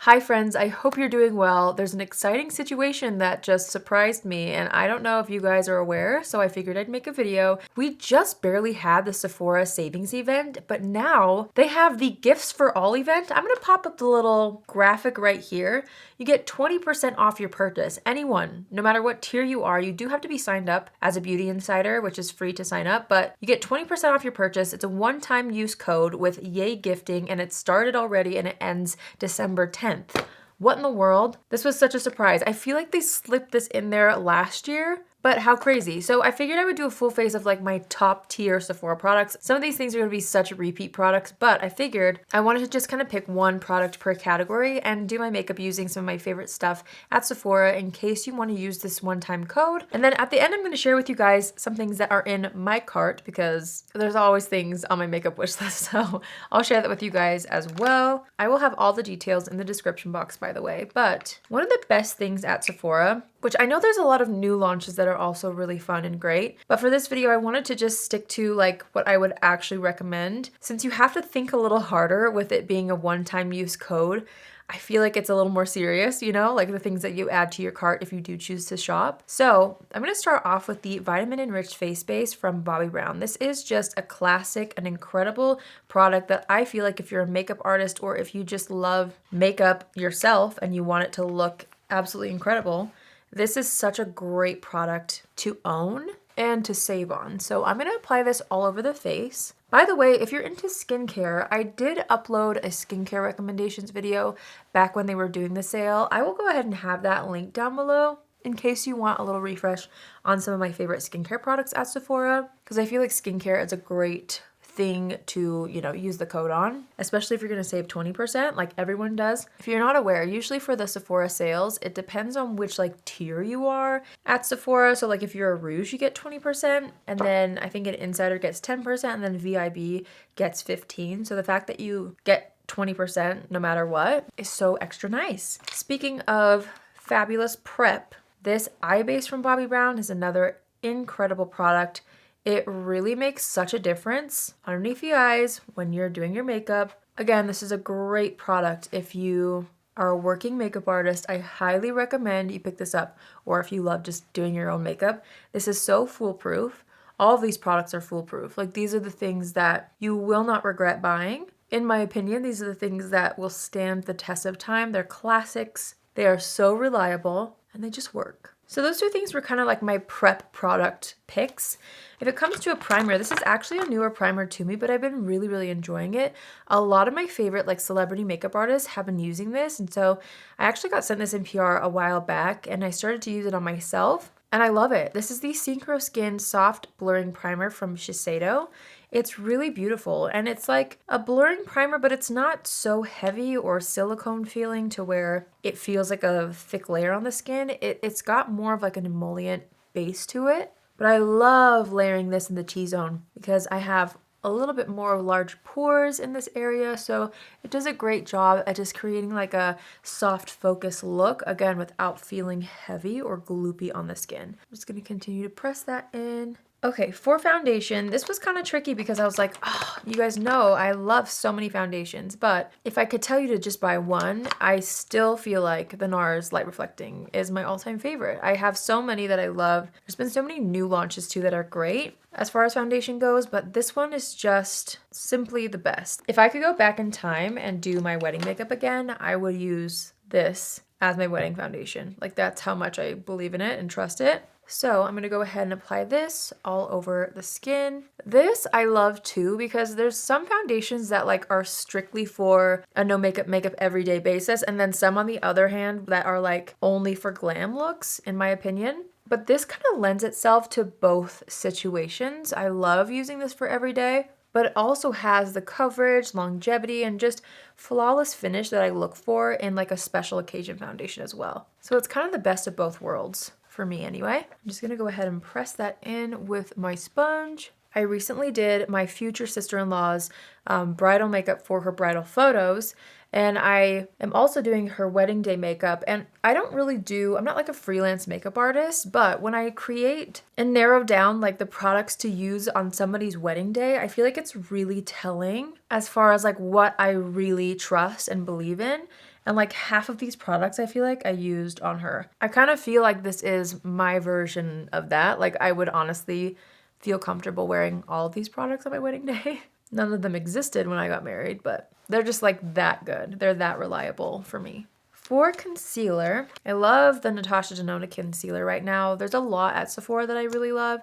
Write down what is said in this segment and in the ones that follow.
Hi friends, I hope you're doing well. There's an exciting situation that just surprised me and I don't know if you guys are aware, so I figured I'd make a video. We just barely had the Sephora savings event, but now they have the gifts for all event. I'm gonna pop up the little graphic right here. You get 20% off your purchase. Anyone, no matter what tier you are, you do have to be signed up as a beauty insider, which is free to sign up, but you get 20% off your purchase. It's a one-time use code with yay gifting and it started already and it ends December 10th. What in the world? This was such a surprise. I feel like they slipped this in there last year, but how crazy. So I figured I would do a full face of like my top tier Sephora products. Some of these things are gonna be such repeat products, but I figured I wanted to just kind of pick one product per category and do my makeup using some of my favorite stuff at Sephora in case you wanna use this one-time code. And then at the end, I'm gonna share with you guys some things that are in my cart because there's always things on my makeup wish list. So I'll share that with you guys as well. I will have all the details in the description box, by the way. But one of the best things at Sephora, which I know there's a lot of new launches that are also really fun and great, but for this video I wanted to just stick to like what I would actually recommend. Since you have to think a little harder with it being a one-time use code, I feel like it's a little more serious, you know, like the things that you add to your cart if you do choose to shop. So I'm gonna start off with the Vitamin Enriched Face Base from Bobbi Brown. This is just a classic, an incredible product that I feel like if you're a makeup artist or if you just love makeup yourself and you want it to look absolutely incredible, this is such a great product to own and to save on. So I'm gonna apply this all over the face. By the way, if you're into skincare, I did upload a skincare recommendations video back when they were doing the sale. I will go ahead and have that link down below in case you want a little refresh on some of my favorite skincare products at Sephora, because I feel like skincare is a great thing to, you know, use the code on, especially if you're going to save 20% like everyone does. If you're not aware, usually for the Sephora sales, it depends on which like tier you are at Sephora. So like if you're a Rouge, you get 20%, and then I think an Insider gets 10%, and then VIB gets 15%. So the fact that you get 20% no matter what is so extra nice. Speaking of fabulous prep, this eye base from Bobbi Brown is another incredible product. It really makes such a difference underneath the eyes when you're doing your makeup. Again, this is a great product. If you are a working makeup artist, I highly recommend you pick this up. Or if you love just doing your own makeup, this is so foolproof. All of these products are foolproof. Like, these are the things that you will not regret buying. In my opinion, these are the things that will stand the test of time. They're classics. They are so reliable and they just work. So those two things were kind of like my prep product picks. If it comes to a primer, this is actually a newer primer to me, but I've been really enjoying it. A lot of my favorite like celebrity makeup artists have been using this, and so I actually got sent this in PR a while back and I started to use it on myself and I love it. This is the Synchro Skin Soft Blurring Primer from Shiseido. It's really beautiful and it's like a blurring primer, but it's not so heavy or silicone feeling to where it feels like a thick layer on the skin. It's got more of like an emollient base to it, but I love layering this in the T-zone because I have a little bit more large pores in this area, so it does a great job at just creating like a soft focus look, again, without feeling heavy or gloopy on the skin. I'm just gonna continue to press that in. Okay, for foundation, this was kind of tricky because I was like, oh, you guys know I love so many foundations, but if I could tell you to just buy one, I still feel like the Nars Light Reflecting is my all-time favorite. I have so many that I love. There's been so many new launches too that are great as far as foundation goes, but this one is just simply the best. If I could go back in time and do my wedding makeup again, I would use this as my wedding foundation. Like, that's how much I believe in it and trust it. So I'm gonna go ahead and apply this all over the skin. This I love too because there's some foundations that like are strictly for a no makeup everyday basis, and then some on the other hand that are like only for glam looks, in my opinion. But this kind of lends itself to both situations. I love using this for everyday, but it also has the coverage, longevity, and just flawless finish that I look for in like a special occasion foundation as well. So it's kind of the best of both worlds. For me anyway. I'm just gonna go ahead and press that in with my sponge. I recently did my future sister-in-law's bridal makeup for her bridal photos, and I am also doing her wedding day makeup. And I don't really I'm not like a freelance makeup artist, but when I create and narrow down like the products to use on somebody's wedding day, I feel like it's really telling as far as like what I really trust and believe in. And like half of these products I feel like I used on her. I kind of feel like this is my version of that. Like I would honestly feel comfortable wearing all of these products on my wedding day. None of them existed when I got married, but they're just like that good. They're that reliable for me. For concealer, I love the Natasha Denona concealer right now. There's a lot at Sephora that I really love.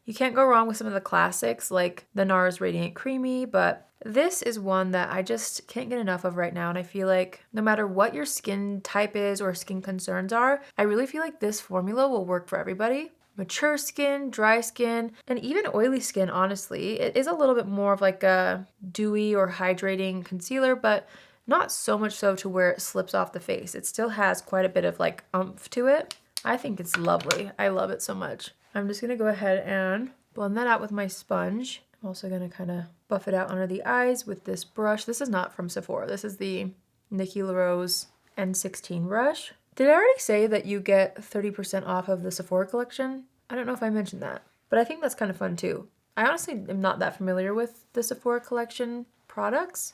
You can't go wrong with some of the classics like the Nars Radiant Creamy, but this is one that I just can't get enough of right now. And I feel like no matter what your skin type is or skin concerns are, I really feel like this formula will work for everybody. Mature skin, dry skin, and even oily skin, honestly. It is a little bit more of like a dewy or hydrating concealer, but not so much so to where it slips off the face. It still has quite a bit of like oomph to it. I think it's lovely. I love it so much. I'm just gonna go ahead and blend that out with my sponge. I'm also gonna kind of buff it out under the eyes with this brush. This is not from Sephora. This is the Nikki LaRose N16 brush. Did I already say that you get 30% off of the Sephora collection? I don't know if I mentioned that, but I think that's kind of fun too. I honestly am not that familiar with the Sephora collection products.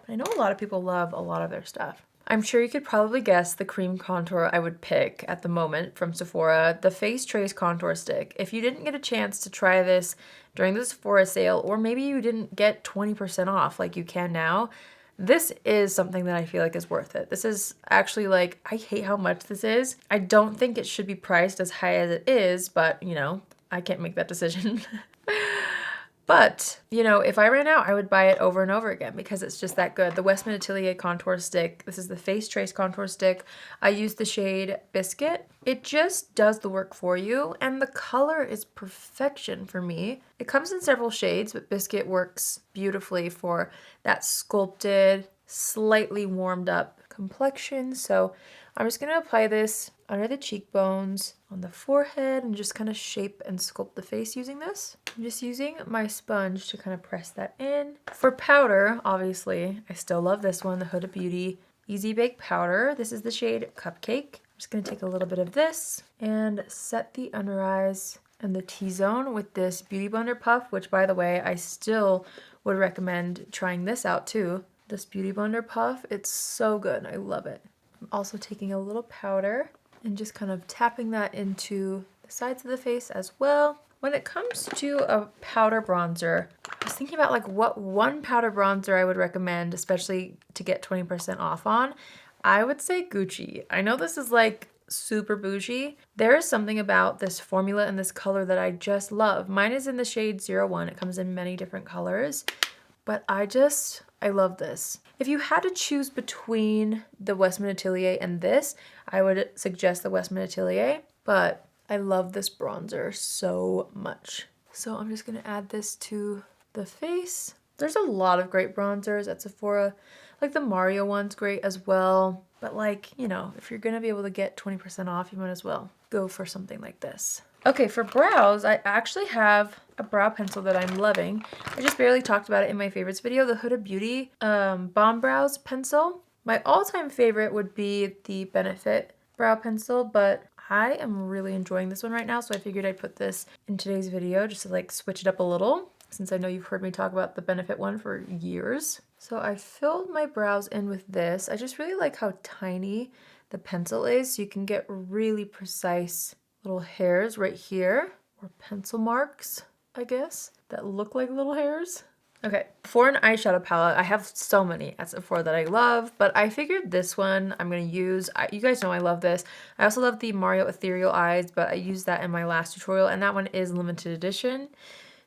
I know a lot of people love a lot of their stuff. I'm sure you could probably guess the cream contour I would pick at the moment from Sephora, the Face Trace Contour Stick. If you didn't get a chance to try this during the Sephora sale, or maybe you didn't get 20% off like you can now, this is something that I feel like is worth it. This is actually like, I hate how much this is. I don't think it should be priced as high as it is, but you know, I can't make that decision. But, you know, if I ran out, I would buy it over and over again because it's just that good. The Westman Atelier Contour Stick. This is the Face Trace Contour Stick. I use the shade Biscuit. It just does the work for you, and the color is perfection for me. It comes in several shades, but Biscuit works beautifully for that sculpted, slightly warmed up complexion. So I'm just gonna apply this under the cheekbones, on the forehead, and just kind of shape and sculpt the face using this. I'm just using my sponge to kind of press that in. For powder, obviously, I still love this one, the Huda Beauty Easy Bake Powder. This is the shade Cupcake. I'm just gonna take a little bit of this and set the under eyes and the T-zone with this Beautyblender puff, which by the way, I still would recommend trying this out too. This Beautyblender puff, it's so good, I love it. I'm also taking a little powder and just kind of tapping that into the sides of the face as well. When it comes to a powder bronzer, I was thinking about like what one powder bronzer I would recommend, especially to get 20% off on. I would say Gucci. I know this is like super bougie. There is something about this formula and this color that I just love. Mine is in the shade 01. It comes in many different colors, but I love this. If you had to choose between the Westman Atelier and this, I would suggest the Westman Atelier, but I love this bronzer so much. So I'm just gonna add this to the face. There's a lot of great bronzers at Sephora. Like the Mario one's great as well. But like, you know, if you're gonna be able to get 20% off, you might as well go for something like this. Okay, for brows, I actually have a brow pencil that I'm loving. I just barely talked about it in my favorites video, the Huda Beauty Bomb Brows pencil. My all-time favorite would be the Benefit brow pencil, but I am really enjoying this one right now, so I figured I'd put this in today's video just to like switch it up a little, since I know you've heard me talk about the Benefit one for years. So I filled my brows in with this. I just really like how tiny the pencil is, so you can get really precise little hairs right here, or pencil marks, I guess, that look like little hairs. Okay, for an eyeshadow palette, I have so many at Sephora that I love, but I figured this one I'm gonna use. You guys know I love this. I also love the Mario Ethereal Eyes, but I used that in my last tutorial, and that one is limited edition.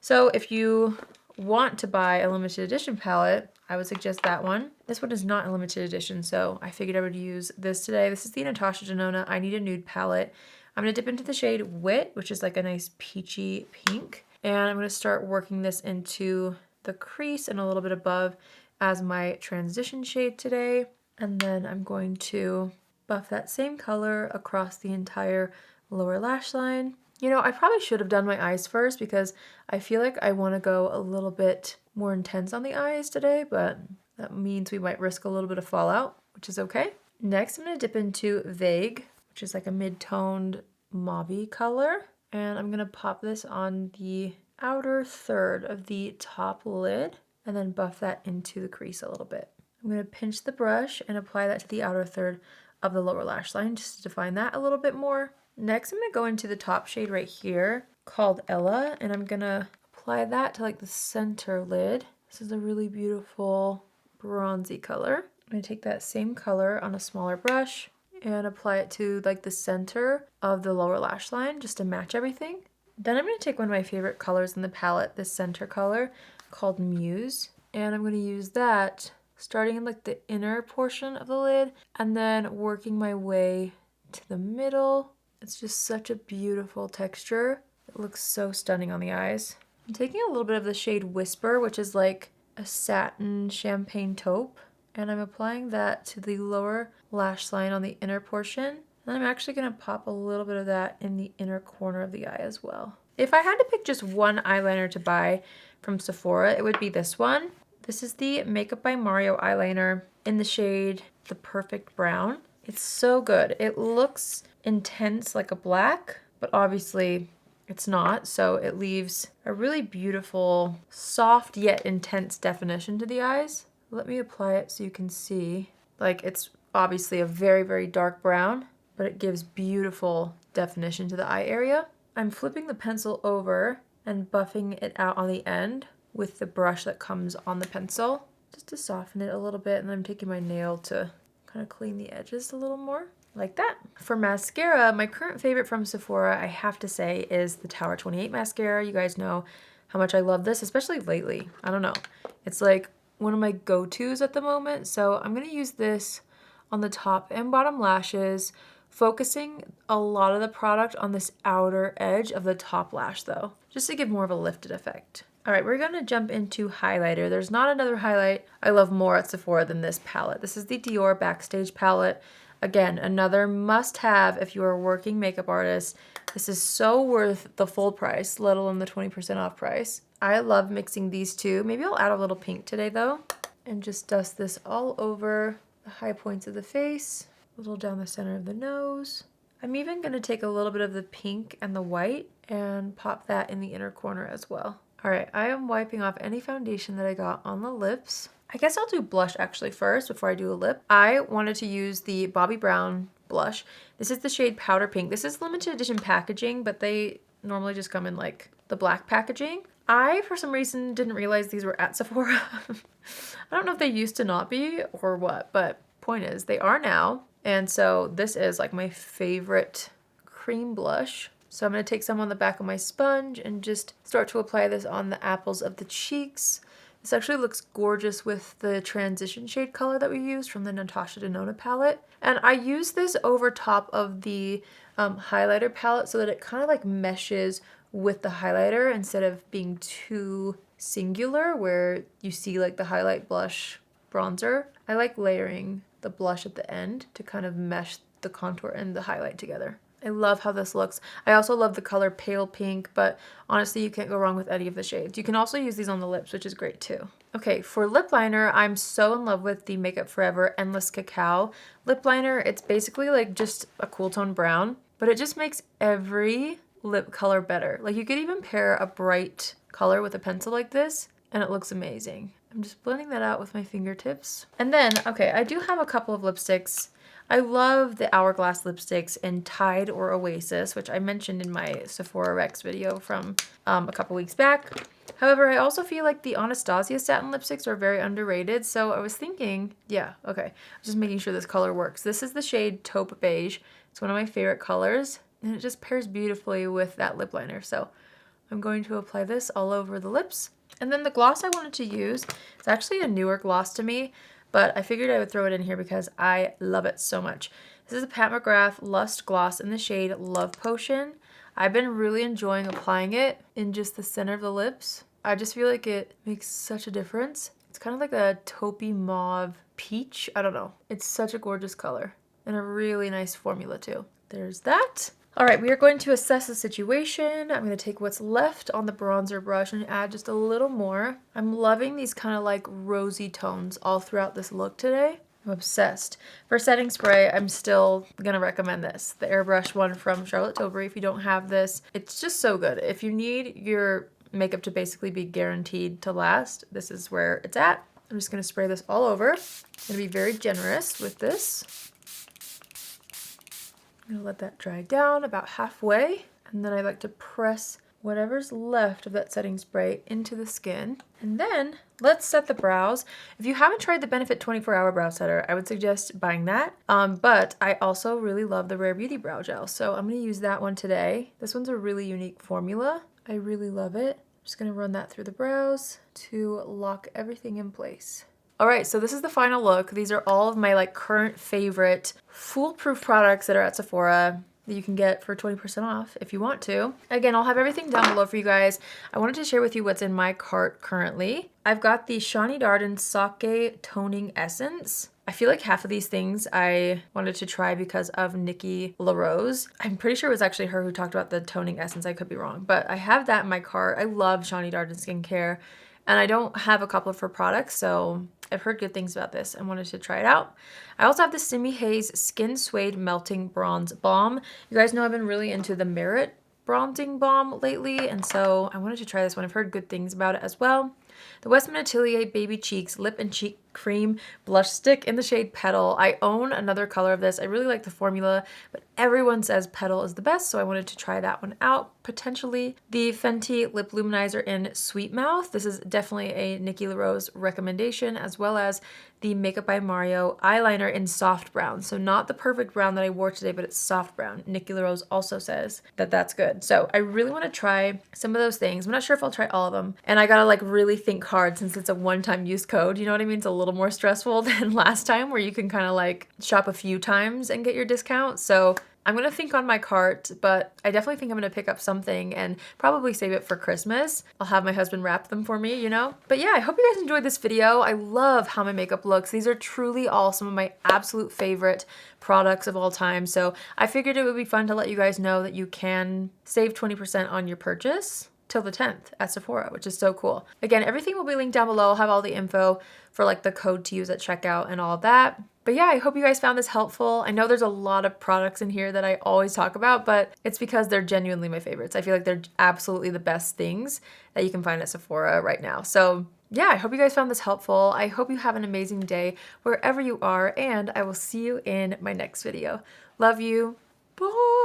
So if you want to buy a limited edition palette, I would suggest that one. This one is not a limited edition, so I figured I would use this today. This is the Natasha Denona I Need a Nude palette. I'm gonna dip into the shade Wit, which is like a nice peachy pink. And I'm gonna start working this into the crease and a little bit above as my transition shade today. And then I'm going to buff that same color across the entire lower lash line. You know, I probably should have done my eyes first because I feel like I wanna go a little bit more intense on the eyes today, but that means we might risk a little bit of fallout, which is okay. Next, I'm gonna dip into Vague, which is like a mid-toned mauve color. And I'm gonna pop this on the outer third of the top lid and then buff that into the crease a little bit. I'm going to pinch the brush and apply that to the outer third of the lower lash line just to define that a little bit more. Next, I'm going to go into the top shade right here called Ella, and I'm going to apply that to like the center lid. This is a really beautiful bronzy color. I'm going to take that same color on a smaller brush and apply it to like the center of the lower lash line just to match everything. Then I'm going to take one of my favorite colors in the palette, this center color called Muse, and I'm going to use that starting in like the inner portion of the lid and then working my way to the middle. It's just such a beautiful texture. It looks so stunning on the eyes. I'm taking a little bit of the shade Whisper, which is like a satin champagne taupe, and I'm applying that to the lower lash line on the inner portion. And I'm actually going to pop a little bit of that in the inner corner of the eye as well. If I had to pick just one eyeliner to buy from Sephora, it would be this one. This is the Makeup by Mario eyeliner in the shade The Perfect Brown. It's so good. It looks intense like a black, but obviously it's not, so it leaves a really beautiful, soft yet intense definition to the eyes. Let me apply it so you can see. Like, it's obviously a very, very dark brown, but it gives beautiful definition to the eye area. I'm flipping the pencil over and buffing it out on the end with the brush that comes on the pencil, just to soften it a little bit, and then I'm taking my nail to kind of clean the edges a little more, like that. For mascara, my current favorite from Sephora, I have to say, is the Tower 28 mascara. You guys know how much I love this, especially lately. I don't know. It's like one of my go-tos at the moment, so I'm going to use this on the top and bottom lashes, focusing a lot of the product on this outer edge of the top lash though, just to give more of a lifted effect. All right, we're gonna jump into highlighter. There's not another highlight I love more at Sephora than this palette. This is the Dior Backstage palette. Again, another must-have if you're a working makeup artist. This is so worth the full price, let alone the 20% off price. I love mixing these two. Maybe I'll add a little pink today though, and just dust this all over the high points of the face, a little down the center of the nose. I'm even gonna take a little bit of the pink and the white and pop that in the inner corner as well. All right, I am wiping off any foundation that I got on the lips. I guess I'll do blush actually first before I do a lip. I wanted to use the Bobbi Brown blush. This is the shade Powder Pink. This is limited edition packaging, but they normally just come in like the black packaging. I, for some reason, didn't realize these were at Sephora. I don't know if they used to not be or what, but point is they are now. And so this is like my favorite cream blush. So I'm going to take some on the back of my sponge and just start to apply this on the apples of the cheeks. This actually looks gorgeous with the transition shade color that we used from the Natasha Denona palette. And I use this over top of the highlighter palette so that it kind of like meshes with the highlighter instead of being too singular where you see like the highlight, blush, bronzer. I like layering the blush at the end to kind of mesh the contour and the highlight together. I love how this looks. I also love the color Pale Pink, but honestly, you can't go wrong with any of the shades. You can also use these on the lips, which is great too. Okay, for lip liner, I'm so in love with the Makeup Forever Endless Cacao lip liner. It's basically like just a cool tone brown, but it just makes every lip color better. Like you could even pair a bright color with a pencil like this, and it looks amazing. I'm just blending that out with my fingertips. And then, okay, I do have a couple of lipsticks. I love the Hourglass lipsticks in Tide or Oasis, which I mentioned in my Sephora Rex video from a couple weeks back. However, I also feel like the Anastasia satin lipsticks are very underrated, so I was thinking, yeah, okay, just making sure this color works. This is the shade Taupe Beige. It's one of my favorite colors, and it just pairs beautifully with that lip liner, so I'm going to apply this all over the lips. And then the gloss I wanted to use, it's actually a newer gloss to me, but I figured I would throw it in here because I love it so much. This is a Pat McGrath Lust Gloss in the shade Love Potion. I've been really enjoying applying it in just the center of the lips. I just feel like it makes such a difference. It's kind of like a taupey mauve peach. I don't know. It's such a gorgeous color and a really nice formula too. There's that. All right, we are going to assess the situation. I'm going to take what's left on the bronzer brush and add just a little more. I'm loving these kind of like rosy tones all throughout this look today. I'm obsessed. For setting spray, I'm still going to recommend this, the airbrush one from Charlotte Tilbury. If you don't have this, it's just so good. If you need your makeup to basically be guaranteed to last, this is where it's at. I'm just going to spray this all over. I'm going to be very generous with this. I'm going to let that dry down about halfway. And then I like to press whatever's left of that setting spray into the skin. And then let's set the brows. If you haven't tried the Benefit 24-Hour Brow Setter, I would suggest buying that. But I also really love the Rare Beauty Brow Gel, so I'm going to use that one today. This one's a really unique formula. I really love it. I'm just going to run that through the brows to lock everything in place. All right, so this is the final look. These are all of my like current favorite foolproof products that are at Sephora that you can get for 20% off if you want to. Again, I'll have everything down below for you guys. I wanted to share with you what's in my cart currently. I've got the Shani Darden Sake Toning Essence. I feel like half of these things I wanted to try because of Nikki LaRose. I'm pretty sure it was actually her who talked about the toning essence. I could be wrong, but I have that in my cart. I love Shani Darden skincare, and I don't have a couple of her products, so I've heard good things about this and wanted to try it out. I also have the Simi Haze Skin Suede Melting Bronze Balm. You guys know I've been really into the Merit bronzing balm lately, and so I wanted to try this one. I've heard good things about it as well. The Westman Atelier Baby Cheeks Lip and Cheek Cream Blush Stick in the shade Petal. I own another color of this. I really like the formula, but everyone says Petal is the best, so I wanted to try that one out, potentially. The Fenty Lip Luminizer in Sweet Mouth. This is definitely a Nikki LaRose recommendation, as well as the Makeup by Mario eyeliner in soft brown. So not the perfect brown that I wore today, but it's soft brown. Nikki LaRose also says that that's good. So I really want to try some of those things. I'm not sure if I'll try all of them. And I gotta like really think hard since it's a one-time use code. You know what I mean? It's a little more stressful than last time where you can kind of like shop a few times and get your discount. So I'm going to think on my cart, but I definitely think I'm going to pick up something and probably save it for Christmas. I'll have my husband wrap them for me, you know? But yeah, I hope you guys enjoyed this video. I love how my makeup looks. These are truly all some of my absolute favorite products of all time. So I figured it would be fun to let you guys know that you can save 20% on your purchase till the 10th at Sephora, which is so cool. Again, everything will be linked down below. I'll have all the info for like the code to use at checkout and all of that. But yeah, I hope you guys found this helpful. I know there's a lot of products in here that I always talk about, but it's because they're genuinely my favorites. I feel like they're absolutely the best things that you can find at Sephora right now. So yeah, I hope you guys found this helpful. I hope you have an amazing day wherever you are, and I will see you in my next video. Love you. Bye.